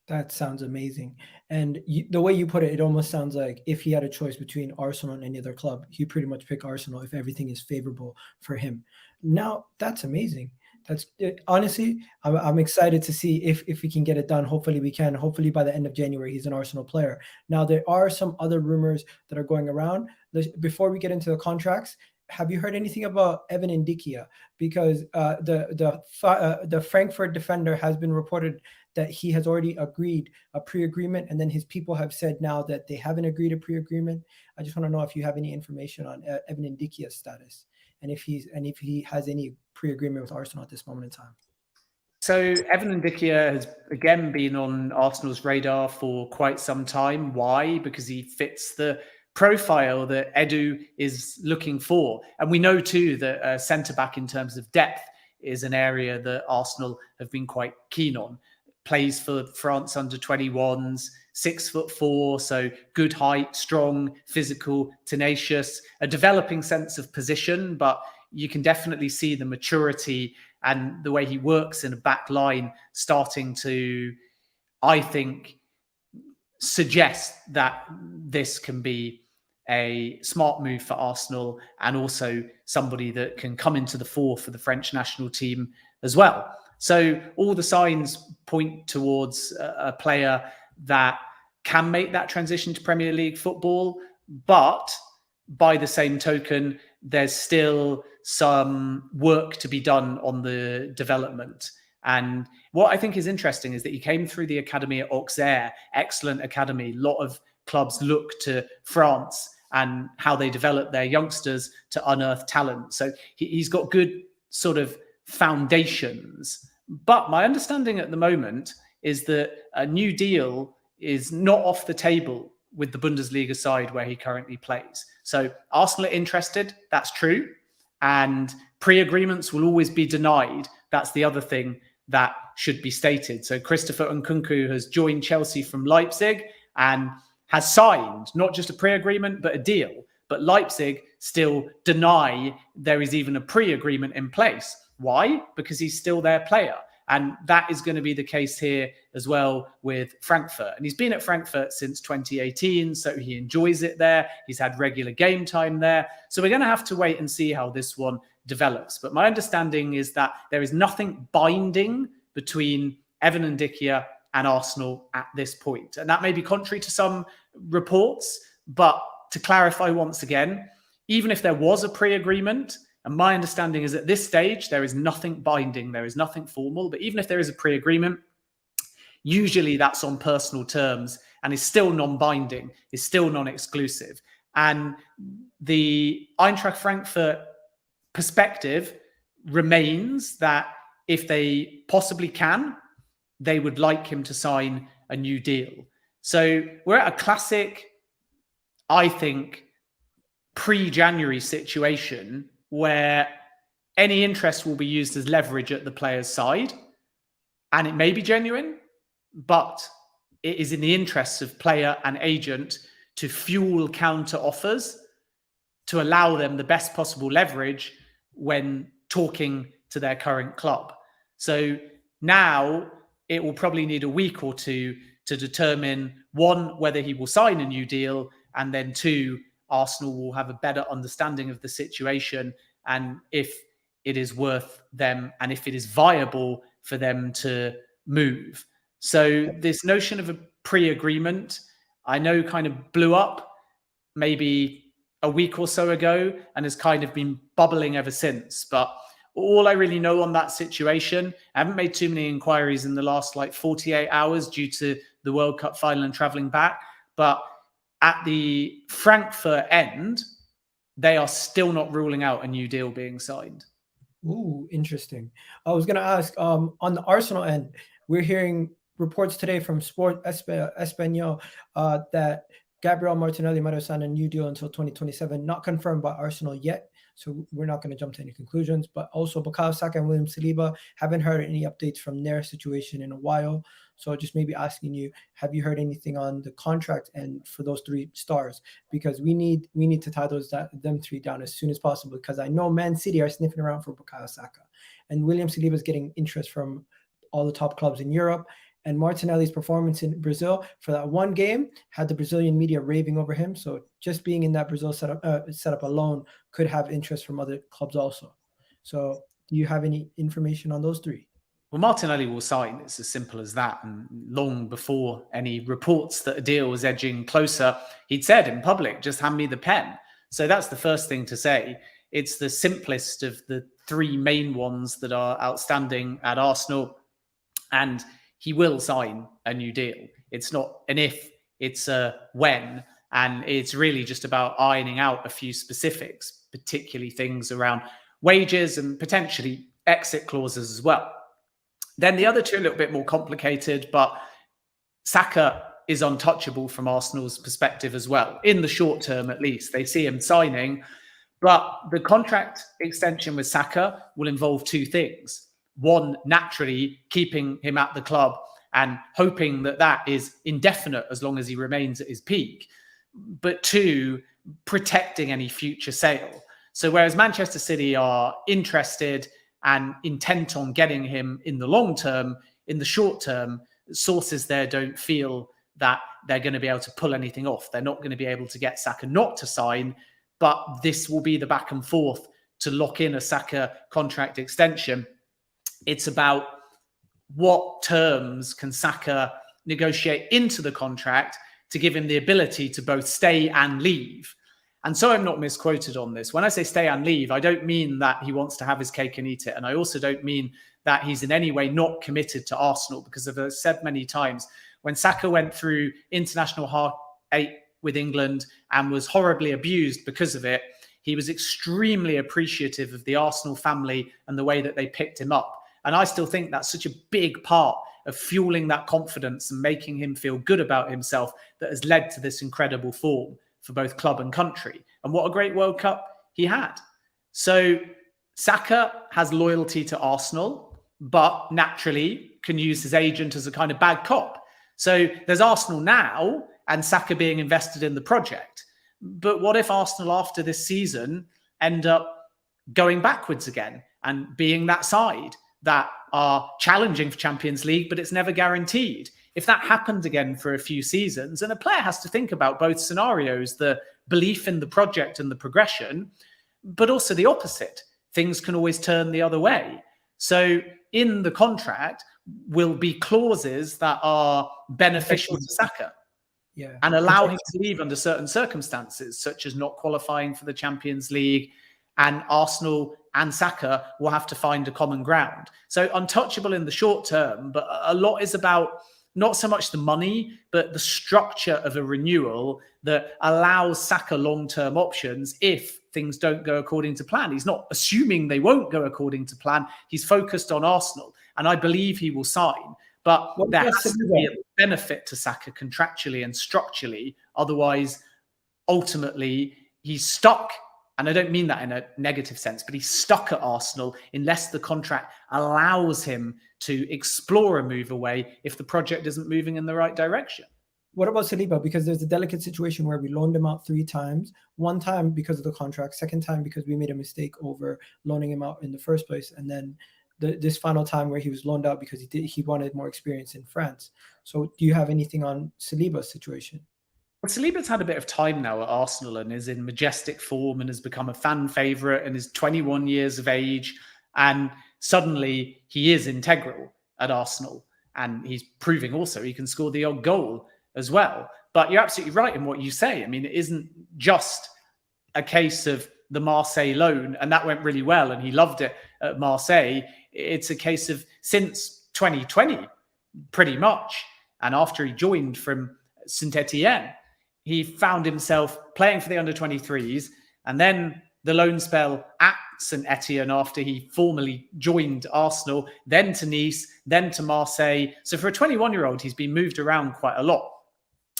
That sounds amazing. And the way you put it, it almost sounds like if he had a choice between Arsenal and any other club, he'd pretty much pick Arsenal if everything is favorable for him. Now, that's amazing. That's honestly, I'm excited to see if we can get it done. Hopefully we can. Hopefully by the end of January, he's an Arsenal player. Now, there are some other rumors that are going around. Before we get into the contracts, have you heard anything about Evan Ndicka? Because the Frankfurt defender has been reported that he has already agreed a pre-agreement, and then his people have said now that they haven't agreed a pre-agreement. I just want to know if you have any information on Evan Ndicka's status, and if he has any pre-agreement with Arsenal at this moment in time.
So Evan Nketiah has again been on Arsenal's radar for quite some time. Why? Because he fits the profile that Edu is looking for. And we know too that centre-back in terms of depth is an area that Arsenal have been quite keen on. Plays for France under-21s, 6'4", so good height, strong, physical, tenacious, a developing sense of position, but you can definitely see the maturity and the way he works in a back line starting to, I think, suggest that this can be a smart move for Arsenal and also somebody that can come into the fore for the French national team as well. So all the signs point towards a player that can make that transition to Premier League football, but by the same token, there's still some work to be done on the development. And what I think is interesting is that he came through the academy at Auxerre, excellent academy. A lot of clubs look to France and how they develop their youngsters to unearth talent. So he's got good sort of foundations, But my understanding at the moment is that a new deal is not off the table with the Bundesliga side where he currently plays. So Arsenal are interested. That's true. And pre-agreements will always be denied. That's the other thing that should be stated. So Christopher Nkunku has joined Chelsea from Leipzig and has signed not just a pre-agreement, but a deal. But Leipzig still deny there is even a pre-agreement in place. Why? Because he's still their player. And that is going to be the case here as well with Frankfurt. And he's been at Frankfurt since 2018, so he enjoys it there. He's had regular game time there. So we're going to have to wait and see how this one develops. But my understanding is that there is nothing binding between Evan Ndicka and Arsenal at this point. And that may be contrary to some reports, but to clarify once again, even if there was a pre-agreement, and my understanding is at this stage, there is nothing binding, there is nothing formal, but even if there is a pre-agreement, usually that's on personal terms and is still non-binding, is still non-exclusive. And the Eintracht Frankfurt perspective remains that if they possibly can, they would like him to sign a new deal. So we're at a classic, I think, pre-January situation where any interest will be used as leverage at the player's side. And it may be genuine, but it is in the interests of player and agent to fuel counter offers to allow them the best possible leverage when talking to their current club. So now it will probably need a week or two to determine, one, whether he will sign a new deal, and then two, Arsenal will have a better understanding of the situation and if it is worth them and if it is viable for them to move. So this notion of a pre-agreement, I know kind of blew up maybe a week or so ago and has kind of been bubbling ever since. But all I really know on that situation, I haven't made too many inquiries in the last 48 hours due to the World Cup final and traveling back. But at the Frankfurt end, they are still not ruling out a new deal being signed.
Ooh, interesting. I was going to ask, on the Arsenal end, we're hearing reports today from Sport Español that Gabriel Martinelli might have signed a new deal until 2027, not confirmed by Arsenal yet. So we're not going to jump to any conclusions. But also Bukayo Saka and Willam Saliba, haven't heard any updates from their situation in a while. So just maybe asking you, have you heard anything on the contract and for those three stars? Because we need to tie them three down as soon as possible. Because I know Man City are sniffing around for Bukayo Saka, and Willam Saliba is getting interest from all the top clubs in Europe. And Martinelli's performance in Brazil for that one game had the Brazilian media raving over him. So just being in that Brazil setup alone could have interest from other clubs also. So do you have any information on those three?
Well, Martinelli will sign. It's as simple as that. And long before any reports that a deal was edging closer, he'd said in public, just hand me the pen. So that's the first thing to say. It's the simplest of the three main ones that are outstanding at Arsenal. And he will sign a new deal. It's not an if, it's a when. And it's really just about ironing out a few specifics, particularly things around wages and potentially exit clauses as well. Then the other two are a little bit more complicated, but Saka is untouchable from Arsenal's perspective as well. In the short term, at least, they see him signing. But the contract extension with Saka will involve two things. One, naturally keeping him at the club and hoping that that is indefinite as long as he remains at his peak. But two, protecting any future sale. So whereas Manchester City are interested and intent on getting him in the long term, in the short term, sources there don't feel that they're going to be able to pull anything off. They're not going to be able to get Saka not to sign, but this will be the back and forth to lock in a Saka contract extension. It's about what terms can Saka negotiate into the contract to give him the ability to both stay and leave. And so I'm not misquoted on this. When I say stay and leave, I don't mean that he wants to have his cake and eat it. And I also don't mean that he's in any way not committed to Arsenal, because as I've said many times, when Saka went through international heartache with England and was horribly abused because of it, he was extremely appreciative of the Arsenal family and the way that they picked him up. And I still think that's such a big part of fueling that confidence and making him feel good about himself that has led to this incredible form for both club and country. And what a great World Cup he had. So Saka has loyalty to Arsenal, but naturally can use his agent as a kind of bad cop. So there's Arsenal now and Saka being invested in the project. But what if Arsenal after this season end up going backwards again and being that side that are challenging for Champions League, but it's never guaranteed? If that happened again for a few seasons, and a player has to think about both scenarios, the belief in the project and the progression, but also the opposite. Things can always turn the other way. So in the contract will be clauses that are beneficial to Saka and allow him to leave under certain circumstances, such as not qualifying for the Champions League, and Arsenal and Saka will have to find a common ground. So untouchable in the short term, but a lot is about not so much the money, but the structure of a renewal that allows Saka long-term options if things don't go according to plan. He's not assuming they won't go according to plan. He's focused on Arsenal, and I believe he will sign. But there has to be a benefit to Saka contractually and structurally. Otherwise, ultimately, he's stuck. And I don't mean that in a negative sense, but he's stuck at Arsenal unless the contract allows him to explore a move away if the project isn't moving in the right direction.
What about Saliba? Because there's a delicate situation where we loaned him out 3 times. 1 time because of the contract, 2nd time because we made a mistake over loaning him out in the first place, and then this final time where he was loaned out because he wanted more experience in France. So do you have anything on Saliba's situation?
Well, Saliba's had a bit of time now at Arsenal and is in majestic form and has become a fan favourite and is 21 years of age. And suddenly he is integral at Arsenal. And he's proving also he can score the odd goal as well. But you're absolutely right in what you say. I mean, it isn't just a case of the Marseille loan, and that went really well and he loved it at Marseille. It's a case of since 2020, pretty much. And after he joined from Saint Etienne, he found himself playing for the under-23s, and then the loan spell at Saint Etienne after he formally joined Arsenal, then to Nice, then to Marseille. So for a 21-year-old, he's been moved around quite a lot.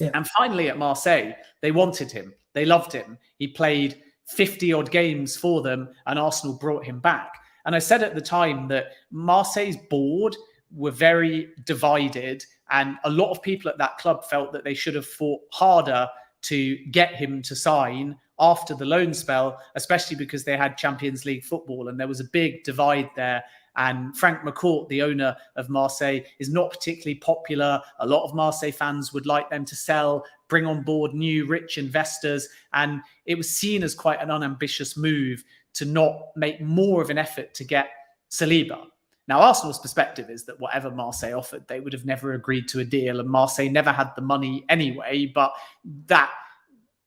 Yeah. And finally at Marseille, they wanted him. They loved him. He played 50-odd games for them, and Arsenal brought him back. And I said at the time that Marseille's board were very divided, and a lot of people at that club felt that they should have fought harder to get him to sign after the loan spell, especially because they had Champions League football and there was a big divide there. And Frank McCourt, the owner of Marseille, is not particularly popular. A lot of Marseille fans would like them to sell, bring on board new rich investors. And it was seen as quite an unambitious move to not make more of an effort to get Saliba. Now, Arsenal's perspective is that whatever Marseille offered, they would have never agreed to a deal, and Marseille never had the money anyway. But that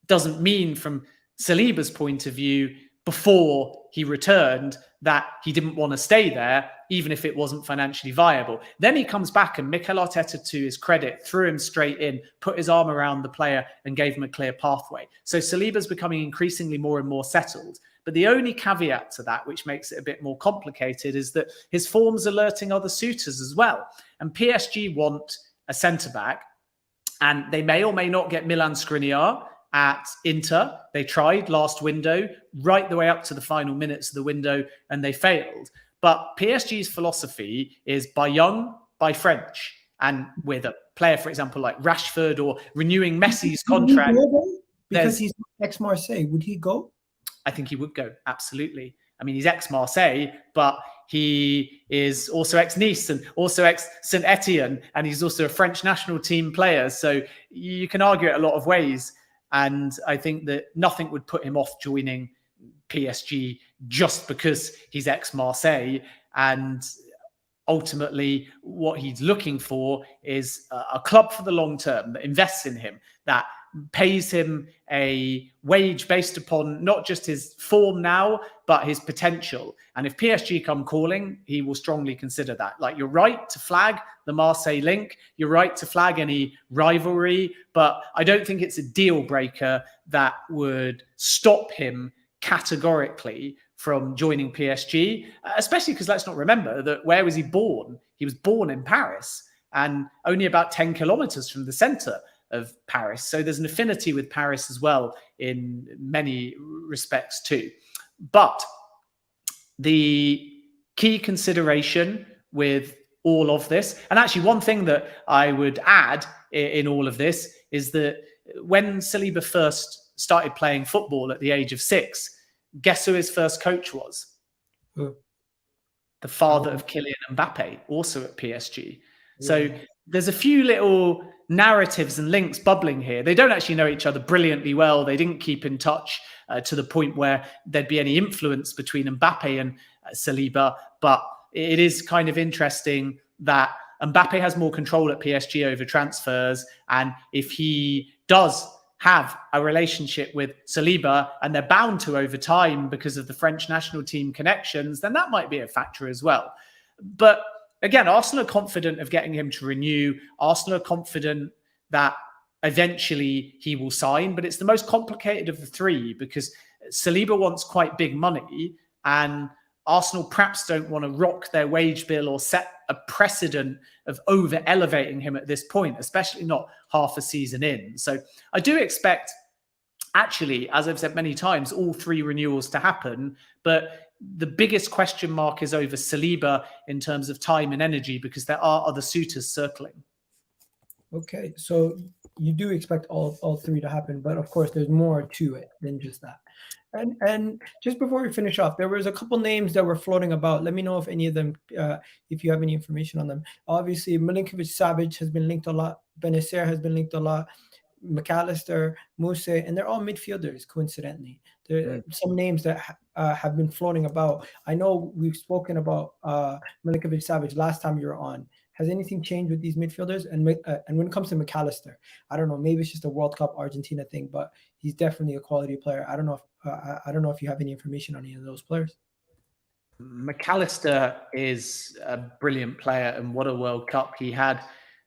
doesn't mean, from Saliba's point of view, before he returned, that he didn't want to stay there, even if it wasn't financially viable. Then he comes back, and Mikel Arteta, to his credit, threw him straight in, put his arm around the player and gave him a clear pathway. So Saliba's becoming increasingly more and more settled. But the only caveat to that, which makes it a bit more complicated, is that his form's alerting other suitors as well. And PSG want a centre-back, and they may or may not get Milan Skriniar at Inter. They tried last window, right the way up to the final minutes of the window, and they failed. But PSG's philosophy is buy young, buy French. And with a player, for example, like Rashford, or renewing Messi's contract.
Because he's ex-Marseille, would he go?
I think he would go, absolutely. I mean, he's ex-Marseille, but he is also ex-Nice and also ex-Saint Etienne, and he's also a French national team player. So you can argue it a lot of ways. And I think that nothing would put him off joining PSG just because he's ex-Marseille. And ultimately, what he's looking for is a club for the long term that invests in him, that pays him a wage based upon not just his form now, but his potential. And if PSG come calling, he will strongly consider that. Like, you're right to flag the Marseille link. You're right to flag any rivalry, but I don't think it's a deal breaker that would stop him categorically from joining PSG, especially because let's not remember that where was he born? He was born in Paris and only about 10 kilometers from the center of Paris. So there's an affinity with Paris as well in many respects too. But the key consideration with all of this, and actually one thing that I would add in all of this is that when Saliba first started playing football at the age of 6, guess who his first coach was? The father of Kylian Mbappe, also at PSG. So there's a few little narratives and links bubbling here. They don't actually know each other brilliantly well. They didn't keep in touch to the point where there'd be any influence between Mbappe and Saliba. But it is kind of interesting that Mbappe has more control at PSG over transfers. And if he does have a relationship with Saliba, and they're bound to over time because of the French national team connections, then that might be a factor as well. But again, Arsenal are confident of getting him to renew. Arsenal are confident that eventually he will sign, but it's the most complicated of the three because Saliba wants quite big money and Arsenal perhaps don't want to rock their wage bill or set a precedent of over elevating him at this point, especially not half a season in. So I do expect, actually, as I've said many times, all 3 renewals to happen. But the biggest question mark is over Saliba in terms of time and energy because there are other suitors circling.
Okay, so you do expect all 3 to happen, but of course there's more to it than just that. And just before we finish off, there was a couple names that were floating about. Let me know if any of them, if you have any information on them. Obviously, Milinković-Savić has been linked a lot. Benacer has been linked a lot. Mac Allister, Muse, and they're all midfielders, coincidentally. There are some names that have been floating about. I know we've spoken about Milinković-Savić last time you were on. Has anything changed with these midfielders? And when it comes to Mac Allister, I don't know. Maybe it's just a World Cup Argentina thing, but he's definitely a quality player. I don't know if you have any information on any of those players.
Mac Allister is a brilliant player, and what a World Cup he had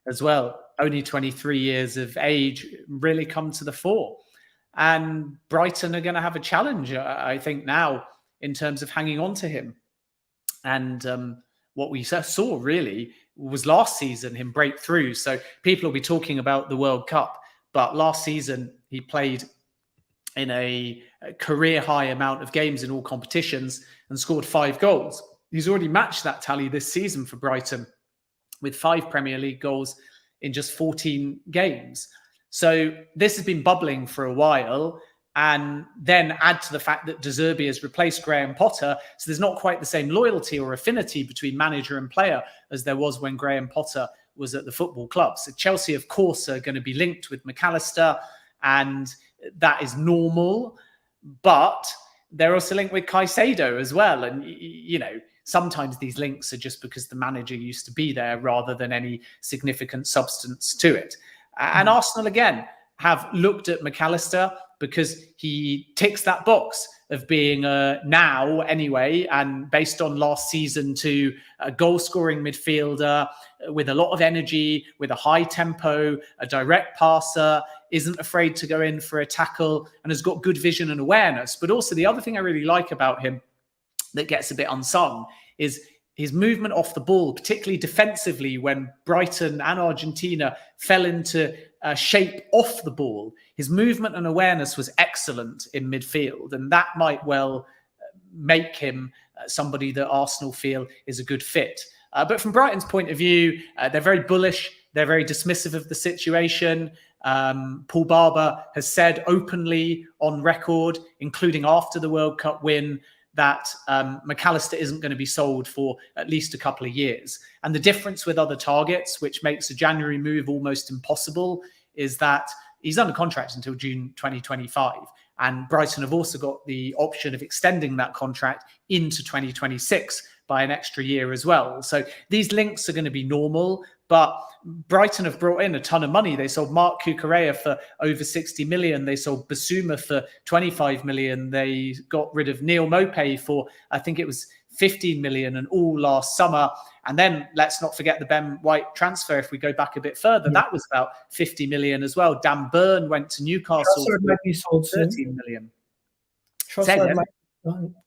as well. Only 23 years of age, really come to the fore. And Brighton are going to have a challenge, I think, now in terms of hanging on to him. And what we saw really was last season him break through. So people will be talking about the World Cup, but last season he played in a career high amount of games in all competitions and scored 5 goals. He's already matched that tally this season for Brighton with 5 Premier League goals in just 14 games. So this has been bubbling for a while. And then add to the fact that De Zerbi has replaced Graham Potter. So there's not quite the same loyalty or affinity between manager and player as there was when Graham Potter was at the football club. So Chelsea, of course, are going to be linked with Mac Allister, and that is normal. But they're also linked with Caicedo as well. And, you know, sometimes these links are just because the manager used to be there rather than any significant substance to it. And Arsenal, again, have looked at Mac Allister because he ticks that box of being now anyway, and based on last season, to a goal-scoring midfielder with a lot of energy, with a high tempo, a direct passer, isn't afraid to go in for a tackle, and has got good vision and awareness. But also the other thing I really like about him that gets a bit unsung is his movement off the ball, particularly defensively when Brighton and Argentina fell into shape off the ball. His movement and awareness was excellent in midfield, and that might well make him somebody that Arsenal feel is a good fit. But from Brighton's point of view, they're very bullish. They're very dismissive of the situation. Paul Barber has said openly on record, including after the World Cup win, that Mac Allister isn't going to be sold for at least a couple of years. And the difference with other targets, which makes a January move almost impossible, is that he's under contract until June 2025. And Brighton have also got the option of extending that contract into 2026 by an extra year as well. So these links are going to be normal, but Brighton have brought in a ton of money. They sold Mark Cucurella for over 60 million. They sold Basuma for 25 million. They got rid of Neil Maupay for, I think it was 15 million, and all last summer. And then let's not forget the Ben White transfer. If we go back a bit further, that was about 50 million as well. Dan Burn went to Newcastle for
might be sold
13 million.
Trossard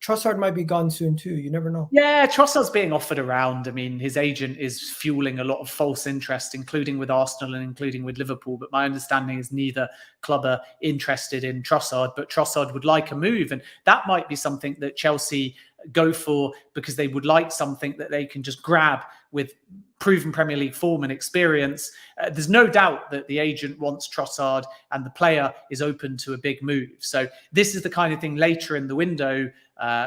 Trossard might be gone soon too. You never know.
Yeah, Trossard's being offered around. I mean, his agent is fueling a lot of false interest, including with Arsenal and including with Liverpool. But my understanding is neither club are interested in Trossard, but Trossard would like a move. And that might be something that Chelsea go for, because they would like something that they can just grab with proven Premier League form and experience. There's no doubt that the agent wants Trossard and the player is open to a big move. So this is the kind of thing later in the window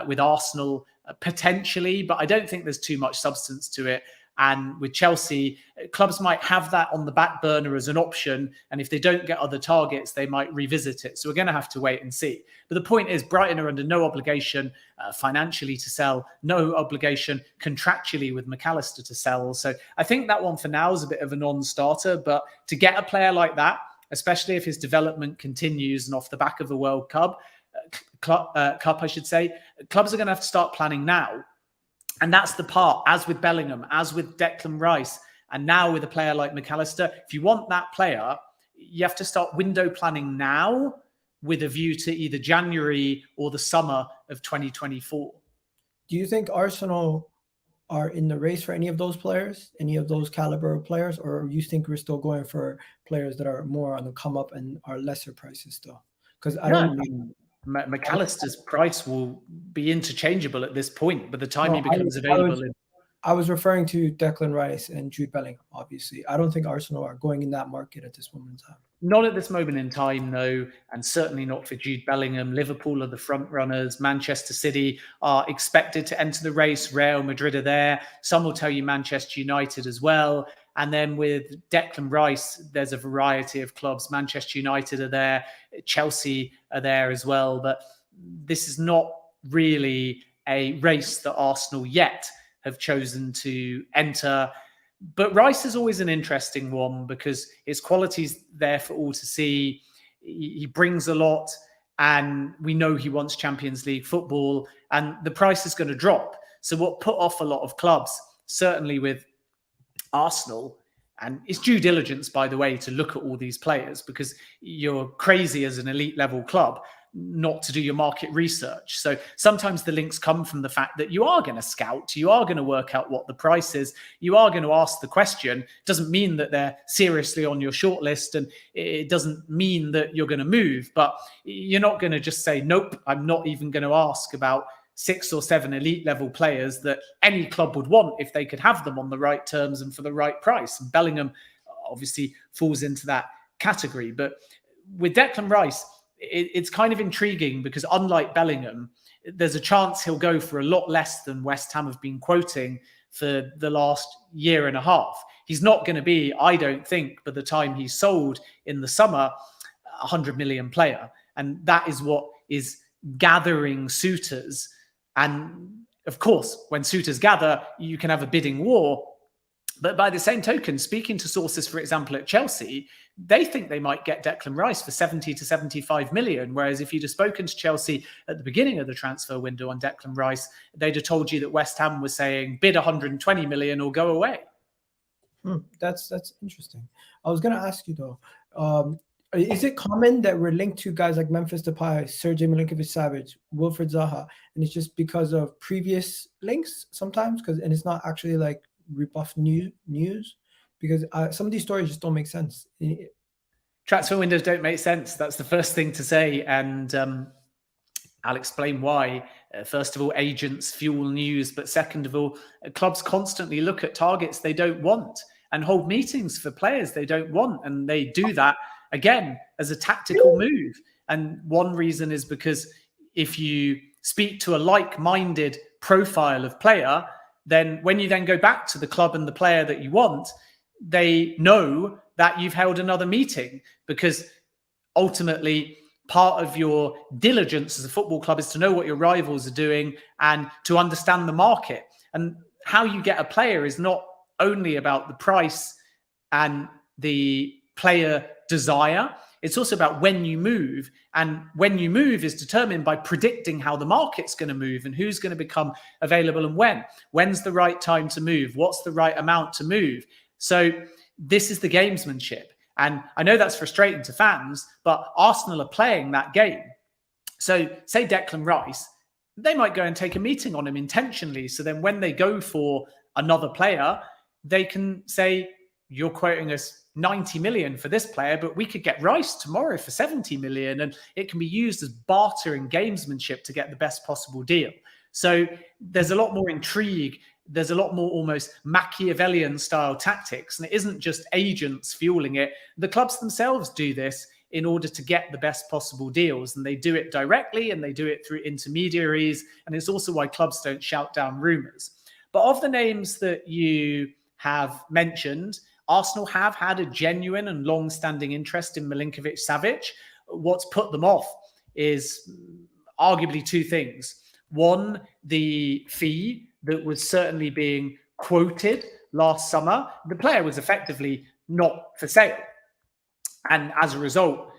with Arsenal potentially, but I don't think there's too much substance to it. And with Chelsea, clubs might have that on the back burner as an option. And if they don't get other targets, they might revisit it. So we're going to have to wait and see. But the point is, Brighton are under no obligation financially to sell, no obligation contractually with Mac Allister to sell. So I think that one for now is a bit of a non-starter. But to get a player like that, especially if his development continues and off the back of the World Cup, I should say, clubs are going to have to start planning now. And that's the part, as with Bellingham, as with Declan Rice, and now with a player like Mac Allister, if you want that player, you have to start window planning now with a view to either January or the summer of 2024.
Do you think Arsenal are in the race for any of those players, any of those caliber of players, or you think we're still going for players that are more on the come up and are lesser prices still? Because
Mac Allister's price will be interchangeable at this point by the time he becomes available.
I was referring to Declan Rice and Jude Bellingham, obviously. I don't think Arsenal are going in that market at this moment in time.
Not at this moment in time, no, and certainly not for Jude Bellingham. Liverpool are the front runners. Manchester City are expected to enter the race. Real Madrid are there. Some will tell you Manchester United as well. And then with Declan Rice, there's a variety of clubs. Manchester United are there. Chelsea are there as well. But this is not really a race that Arsenal yet have chosen to enter. But Rice is always an interesting one because his quality's there for all to see. He brings a lot, and we know he wants Champions League football, and the price is going to drop. So what put off a lot of clubs, certainly with Arsenal, and it's due diligence, by the way, to look at all these players, because you're crazy as an elite level club not to do your market research. So sometimes the links come from the fact that you are going to scout, you are going to work out what the price is, you are going to ask the question. It doesn't mean that they're seriously on your shortlist, and it doesn't mean that you're going to move, but you're not going to just say, nope, I'm not even going to ask about 6 or 7 elite level players that any club would want if they could have them on the right terms and for the right price. And Bellingham obviously falls into that category. But with Declan Rice, it's kind of intriguing because unlike Bellingham, there's a chance he'll go for a lot less than West Ham have been quoting for the last year and a half. He's not going to be, I don't think, by the time he's sold in the summer, a 100 million player. And that is what is gathering suitors. And of course, when suitors gather, you can have a bidding war. But by the same token, speaking to sources, for example, at Chelsea, they think they might get Declan Rice for 70 to 75 million. Whereas if you'd have spoken to Chelsea at the beginning of the transfer window on Declan Rice, they'd have told you that West Ham was saying bid 120 million or go away.
That's interesting. I was going to ask you though, is it common that we're linked to guys like Memphis Depay, Sergej Milinković-Savić, Wilfried Zaha, and it's just because of previous links sometimes? And it's not actually like rebuffed news, because some of these stories just don't make sense.
Transfer windows don't make sense. That's the first thing to say, and I'll explain why. First of all, agents fuel news, but second of all, clubs constantly look at targets they don't want and hold meetings for players they don't want, and they do that again as a tactical move. And one reason is because if you speak to a like-minded profile of player, then when you then go back to the club and the player that you want, they know that you've held another meeting, because ultimately part of your diligence as a football club is to know what your rivals are doing and to understand the market. And how you get a player is not only about the price and the player desire, it's also about when you move. And when you move is determined by predicting how the market's going to move and who's going to become available and when. When's the right time to move? What's the right amount to move? So this is the gamesmanship. And I know that's frustrating to fans, but Arsenal are playing that game. So say Declan Rice, they might go and take a meeting on him intentionally. So then when they go for another player, they can say, you're quoting us 90 million for this player, but we could get Rice tomorrow for 70 million. And it can be used as barter and gamesmanship to get the best possible deal. So there's a lot more intrigue. There's a lot more almost Machiavellian style tactics. And it isn't just agents fueling it. The clubs themselves do this in order to get the best possible deals. And they do it directly and they do it through intermediaries. And it's also why clubs don't shout down rumours. But of the names that you have mentioned, Arsenal have had a genuine and long-standing interest in Milinković-Savić. What's put them off is arguably two things. One, the fee that was certainly being quoted last summer. The player was effectively not for sale. And as a result,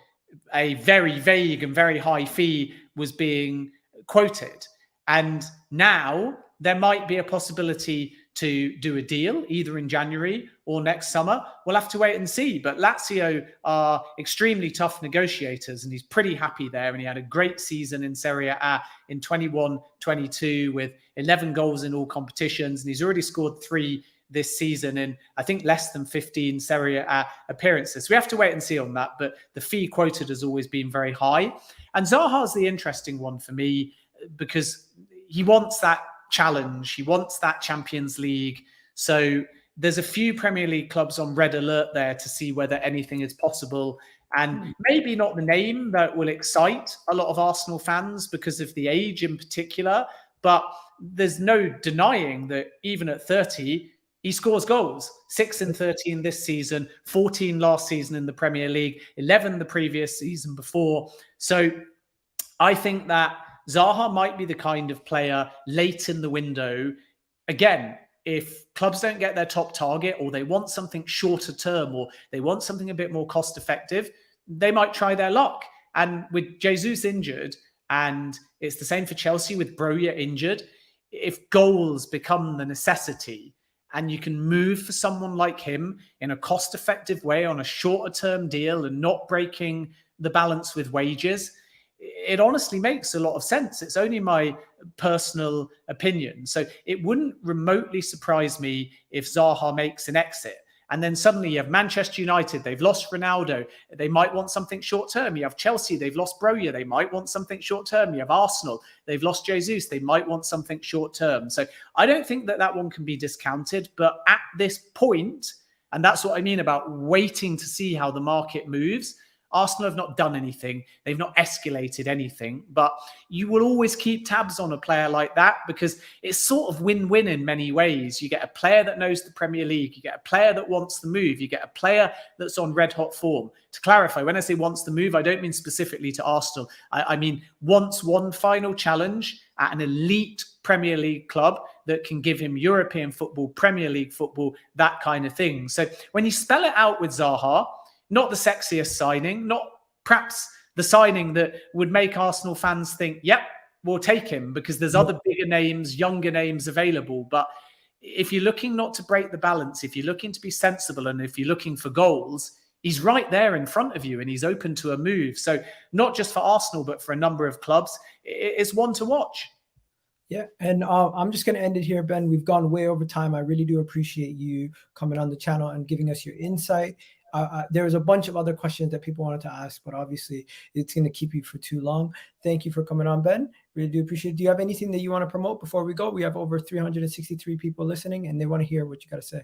a very vague and very high fee was being quoted. And now there might be a possibility to do a deal either in January or next summer. We'll have to wait and see. But Lazio are extremely tough negotiators and he's pretty happy there. And he had a great season in Serie A in 21-22 with 11 goals in all competitions. And he's already scored 3 this season in, I think, less than 15 Serie A appearances. We have to wait and see on that. But the fee quoted has always been very high. And Zaha's the interesting one for me because he wants that challenge. He wants that Champions League. So there's a few Premier League clubs on red alert there to see whether anything is possible. And maybe not the name that will excite a lot of Arsenal fans because of the age in particular. But there's no denying that even at 30, he scores goals. 6 in 13 this season, 14 last season in the Premier League, 11 the previous season before. So I think that Zaha might be the kind of player late in the window. Again, if clubs don't get their top target or they want something shorter term or they want something a bit more cost effective, they might try their luck. And with Jesus injured, and it's the same for Chelsea with Broja injured, if goals become the necessity and you can move for someone like him in a cost effective way on a shorter term deal and not breaking the balance with wages, it honestly makes a lot of sense. It's only my personal opinion. So it wouldn't remotely surprise me if Zaha makes an exit. And then suddenly you have Manchester United. They've lost Ronaldo. They might want something short term. You have Chelsea. They've lost Broja. They might want something short term. You have Arsenal. They've lost Jesus. They might want something short term. So I don't think that one can be discounted. But at this point, and that's what I mean about waiting to see how the market moves, Arsenal have not done anything. They've not escalated anything, but you will always keep tabs on a player like that because it's sort of win-win in many ways. You get a player that knows the Premier League. You get a player that wants the move. You get a player that's on red hot form. To clarify, when I say wants the move, I don't mean specifically to Arsenal. I mean wants one final challenge at an elite Premier League club that can give him European football, Premier League football, that kind of thing. So when you spell it out with Zaha, not the sexiest signing, not perhaps the signing that would make Arsenal fans think, yep, we'll take him because there's other bigger names, younger names available. But if you're looking not to break the balance, if you're looking to be sensible and if you're looking for goals, he's right there in front of you and he's open to a move. So not just for Arsenal, but for a number of clubs, it's one to watch.
Yeah, and I'm just going to end it here, Ben. We've gone way over time. I really do appreciate you coming on the channel and giving us your insight. There was a bunch of other questions that people wanted to ask, but obviously it's going to keep you for too long. Thank you for coming on, Ben. Really do appreciate it. Do you have anything that you want to promote before we go? We have over 363 people listening, and they want to hear what you got to say.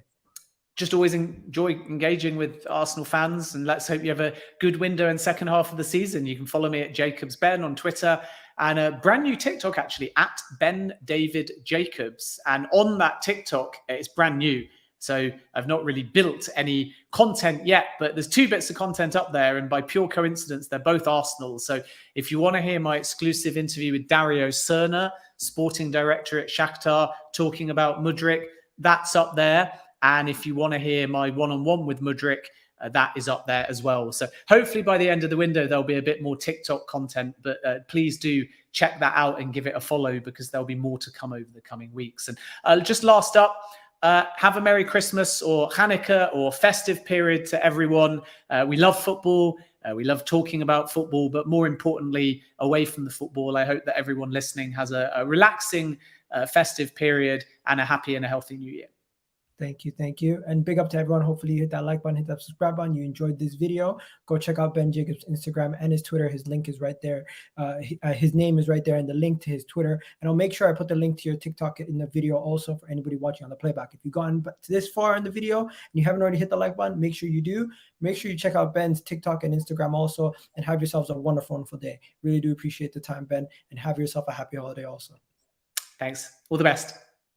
Just always enjoy engaging with Arsenal fans, and let's hope you have a good window and second half of the season. You can follow me at JacobsBen on Twitter and a brand new TikTok, actually, at Ben David Jacobs. And on that TikTok, it's brand new. So I've not really built any content yet, but there's 2 bits of content up there. And by pure coincidence, they're both Arsenal. So if you want to hear my exclusive interview with Dario Serna, sporting director at Shakhtar, talking about Mudryk, that's up there. And if you want to hear my one-on-one with Mudryk, that is up there as well. So hopefully by the end of the window, there'll be a bit more TikTok content, but please do check that out and give it a follow because there'll be more to come over the coming weeks. And just last up, have a Merry Christmas or Hanukkah or festive period to everyone. We love football. We love talking about football, but more importantly, away from the football, I hope that everyone listening has a relaxing festive period and a happy and a healthy new year.
Thank you. And big up to everyone. Hopefully you hit that like button, hit that subscribe button. You enjoyed this video. Go check out Ben Jacobs' Instagram and his Twitter. His link is right there. His name is right there and the link to his Twitter. And I'll make sure I put the link to your TikTok in the video also for anybody watching on the playback. If you've gotten this far in the video and you haven't already hit the like button, make sure you do. Make sure you check out Ben's TikTok and Instagram also, and have yourselves a wonderful, wonderful day. Really do appreciate the time, Ben, and have yourself a happy holiday also.
Thanks. All the best.